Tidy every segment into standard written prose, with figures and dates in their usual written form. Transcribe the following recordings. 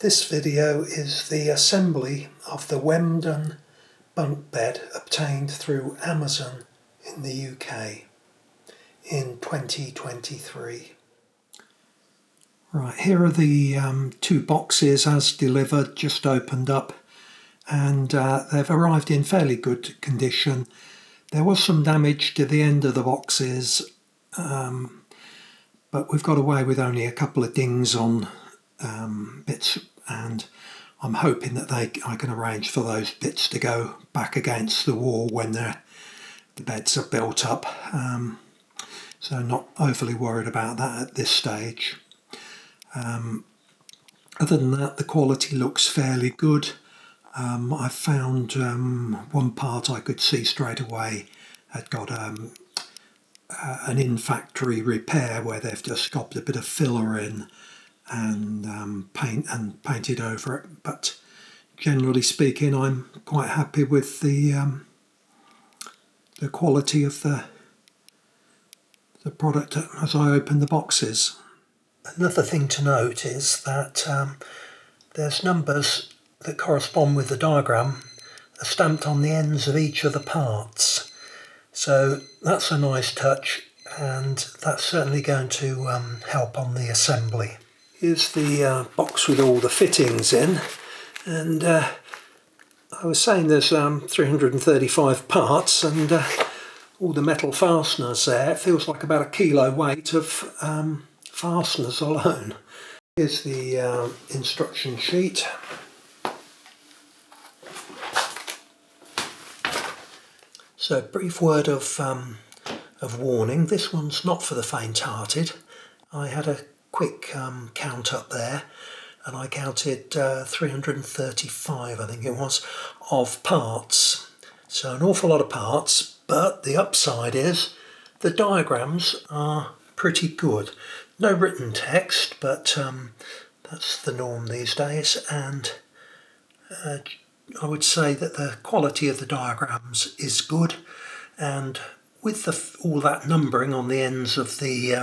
This video is the assembly of the Wembdon bunk bed obtained through Amazon in the UK in 2023. Right, here are the two boxes as delivered, just opened up, and they've arrived in fairly good condition. There was some damage to the end of the boxes, but we've got away with only a couple of dings on bits, and I'm hoping that I can arrange for those bits to go back against the wall when the beds are built up. So not overly worried about that at this stage. Other than that, the quality looks fairly good. I found one part I could see straight away had got an in-factory repair where they've just scobbed a bit of filler in and painted over it. But generally speaking, I'm quite happy with the quality of the product as I open the boxes. Another thing to note is that there's numbers that correspond with the diagram are stamped on the ends of each of the parts. So that's a nice touch, and that's certainly going to help on the assembly. Here's the box with all the fittings in, and I was saying there's 335 parts and all the metal fasteners there. It feels like about a kilo weight of fasteners alone. Here's the instruction sheet. So, brief word of warning. This one's not for the faint-hearted. I had a quick count up there, and I counted 335, I think it was, of parts. So an awful lot of parts, but the upside is the diagrams are pretty good. No written text, but that's the norm these days, and I would say that the quality of the diagrams is good, and with all that numbering on the ends of the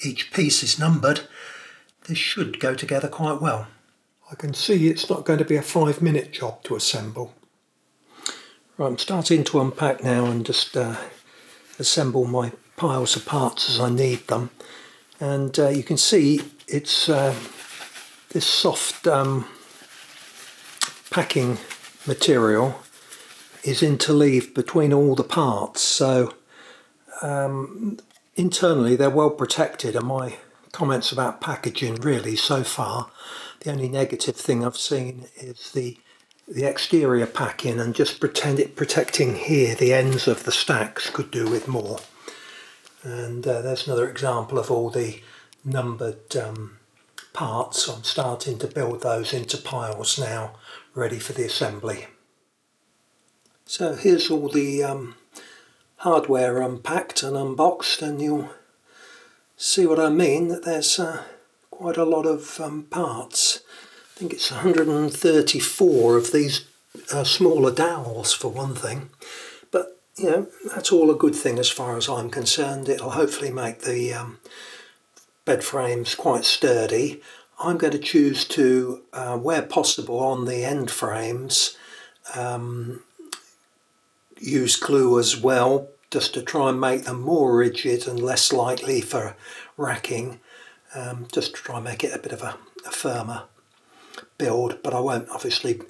each piece is numbered, this should go together quite well. I can see it's not going to be a 5-minute job to assemble. Right, I'm starting to unpack now and just assemble my piles of parts as I need them. And you can see it's this soft packing material is interleaved between all the parts, so internally they're well protected, and my comments about packaging really so far, the only negative thing I've seen is the exterior packing, and just protecting here the ends of the stacks could do with more. And there's another example of all the numbered parts. I'm starting to build those into piles now, ready for the assembly. So here's all the hardware unpacked and unboxed, and you'll see what I mean, that there's quite a lot of parts. I think it's 134 of these smaller dowels for one thing, but you know, that's all a good thing as far as I'm concerned. It'll hopefully make the bed frames quite sturdy. I'm going to choose to, where possible on the end frames, use glue as well, just to try and make them more rigid and less likely for racking, just to try and make it a bit of a firmer build. But I won't obviously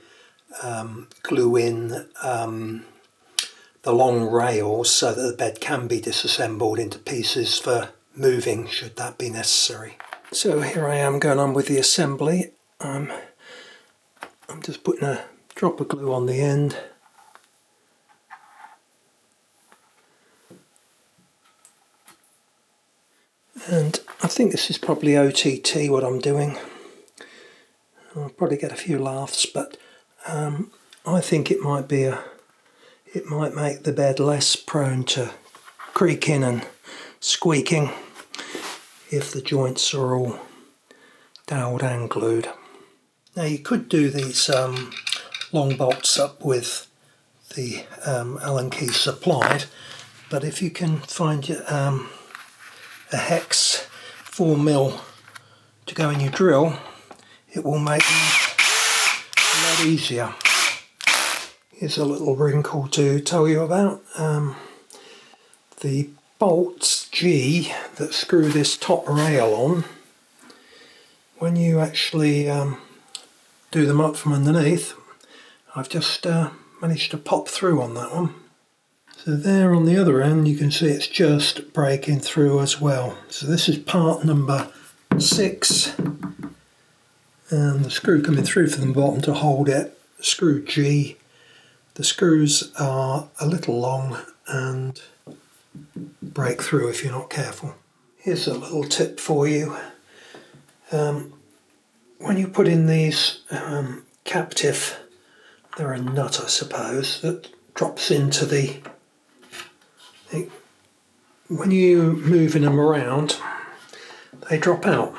glue in the long rails so that the bed can be disassembled into pieces for moving should that be necessary. So here I am going on with the assembly. I'm just putting a drop of glue on the end. And I think this is probably OTT what I'm doing. I'll probably get a few laughs, but I think it might make the bed less prone to creaking and squeaking if the joints are all doweled and glued. Now you could do these long bolts up with the Allen key supplied, but if you can find a hex 4mm to go in your drill, it will make them lot easier. Here's a little wrinkle to tell you about. The bolts G that screw this top rail on, when you actually do them up from underneath, I've just managed to pop through on that one. So there on the other end you can see it's just breaking through as well. So this is part number 6, and the screw coming through from the bottom to hold it, screw G. The screws are a little long and break through if you're not careful. Here's a little tip for you. When you put in these captive, they're a nut I suppose, that drops into when you moving them around, they drop out.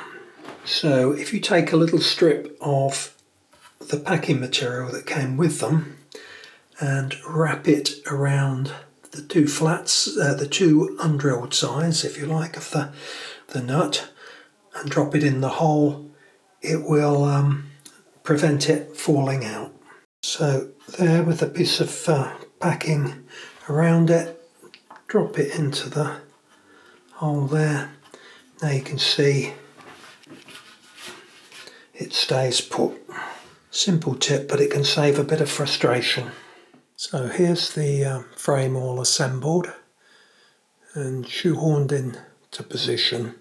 So if you take a little strip of the packing material that came with them and wrap it around the two flats, the two undrilled sides, if you like, of the nut, and drop it in the hole, it will prevent it falling out. So there, with a piece of packing around it, drop it into the hole there. Now you can see it stays put. Simple tip, but it can save a bit of frustration. So here's the frame all assembled and shoehorned into position.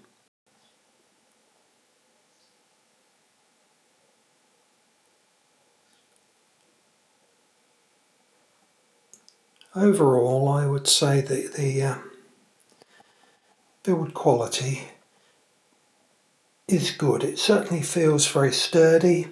Overall, I would say that the build quality is good. It certainly feels very sturdy.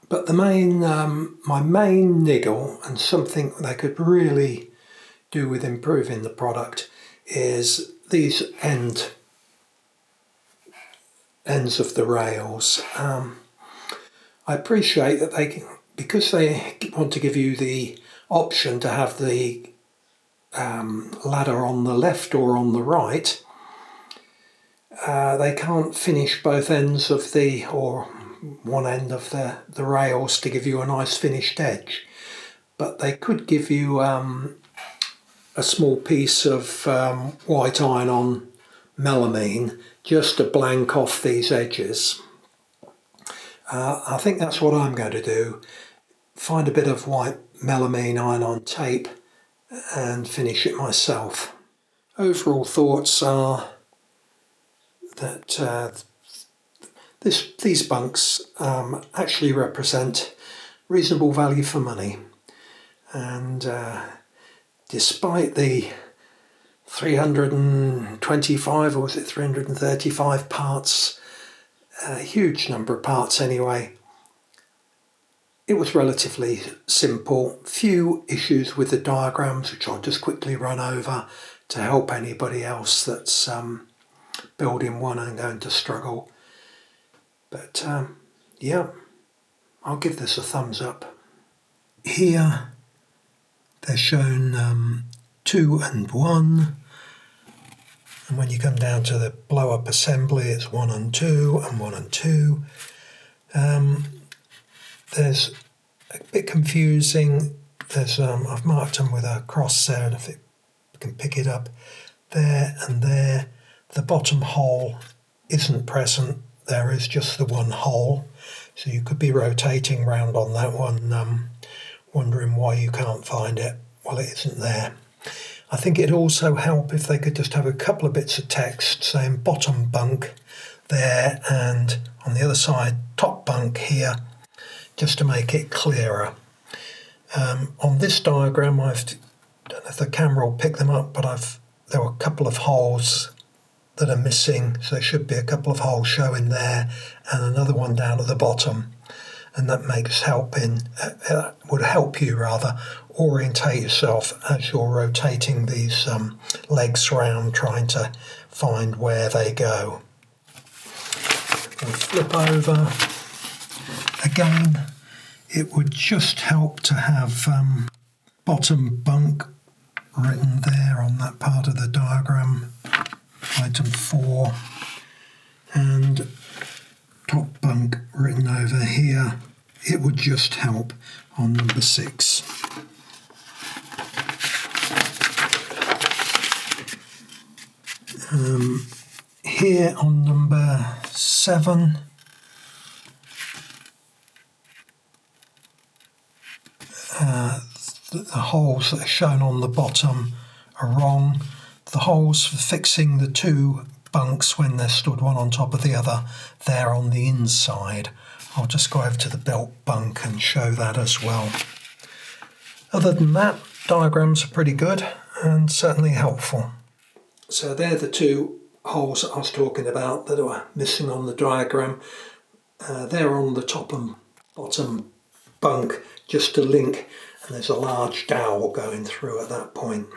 But the my main niggle, and something they could really do with improving the product, is these ends of the rails. I appreciate that because they want to give you the option to have the ladder on the left or on the right, they can't finish both ends of or one end of the rails to give you a nice finished edge. But they could give you a small piece of white iron-on melamine just to blank off these edges. I think that's what I'm going to do. Find a bit of white melamine iron-on tape and finish it myself. Overall thoughts are that these bunks actually represent reasonable value for money, and despite the 325 or was it 335 parts, a huge number of parts anyway, it was relatively simple. Few issues with the diagrams, which I'll just quickly run over to help anybody else that's building one and going to struggle. But yeah, I'll give this a thumbs up. Here they're shown 2 and 1, and when you come down to the blow-up assembly, it's 1 and 2 and 1 and 2. There's a bit confusing. There's I've marked them with a cross there, and if you can pick it up, there and there. The bottom hole isn't present. There is just the one hole, so you could be rotating round on that one, wondering why you can't find it. Well, it isn't there. I think it'd also help if they could just have a couple of bits of text saying bottom bunk there, and on the other side top bunk here, just to make it clearer. On this diagram, I don't know if the camera will pick them up, but there were a couple of holes that are missing, so there should be a couple of holes showing there and another one down at the bottom, and that would help you orientate yourself as you're rotating these legs around, trying to find where they go. We'll flip over again. It would just help to have bottom bunk written there on that part of the diagram. item 4, and top bunk written over here. It would just help on number 6. Here on number 7, the holes that are shown on the bottom are wrong. The holes for fixing the 2 bunks when they're stood one on top of the other, they're on the inside. I'll just go over to the belt bunk and show that as well. Other than that, diagrams are pretty good and certainly helpful. So they're the 2 holes that I was talking about that are missing on the diagram. They're on the top and bottom bunk just to link, and there's a large dowel going through at that point.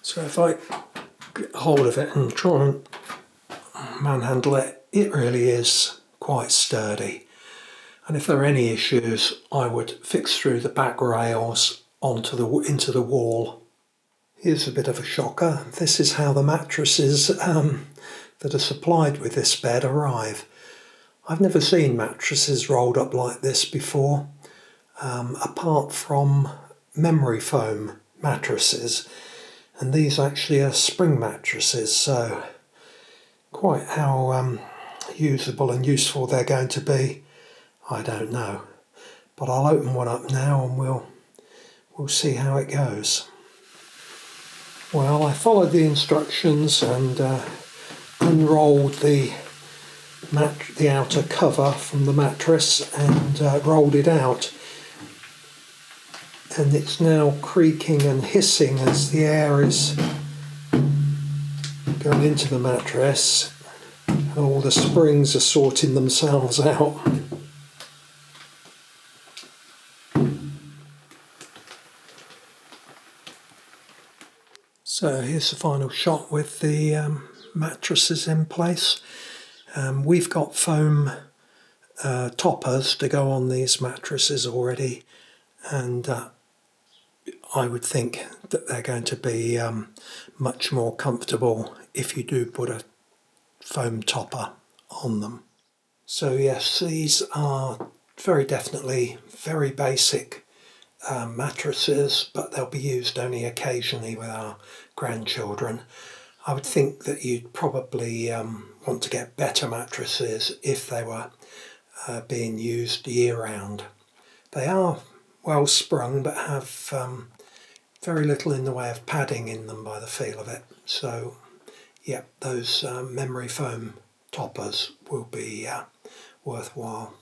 So if I get hold of it and try and manhandle it, it really is quite sturdy. And if there are any issues, I would fix through the back rails into the wall. Here's a bit of a shocker. This is how the mattresses that are supplied with this bed arrive. I've never seen mattresses rolled up like this before, apart from memory foam mattresses, and these actually are spring mattresses, so quite how usable and useful they're going to be, I don't know. But I'll open one up now and we'll see how it goes. Well, I followed the instructions and unrolled the outer cover from the mattress and rolled it out. And it's now creaking and hissing as the air is going into the mattress, and all the springs are sorting themselves out. So here's the final shot with the mattresses in place. We've got foam toppers to go on these mattresses already, and I would think that they're going to be much more comfortable if you do put a foam topper on them. So yes, these are very definitely very basic mattresses, but they'll be used only occasionally with our grandchildren. I would think that you'd probably want to get better mattresses if they were being used year-round. They are well sprung but have very little in the way of padding in them by the feel of it. So yeah, those memory foam toppers will be worthwhile.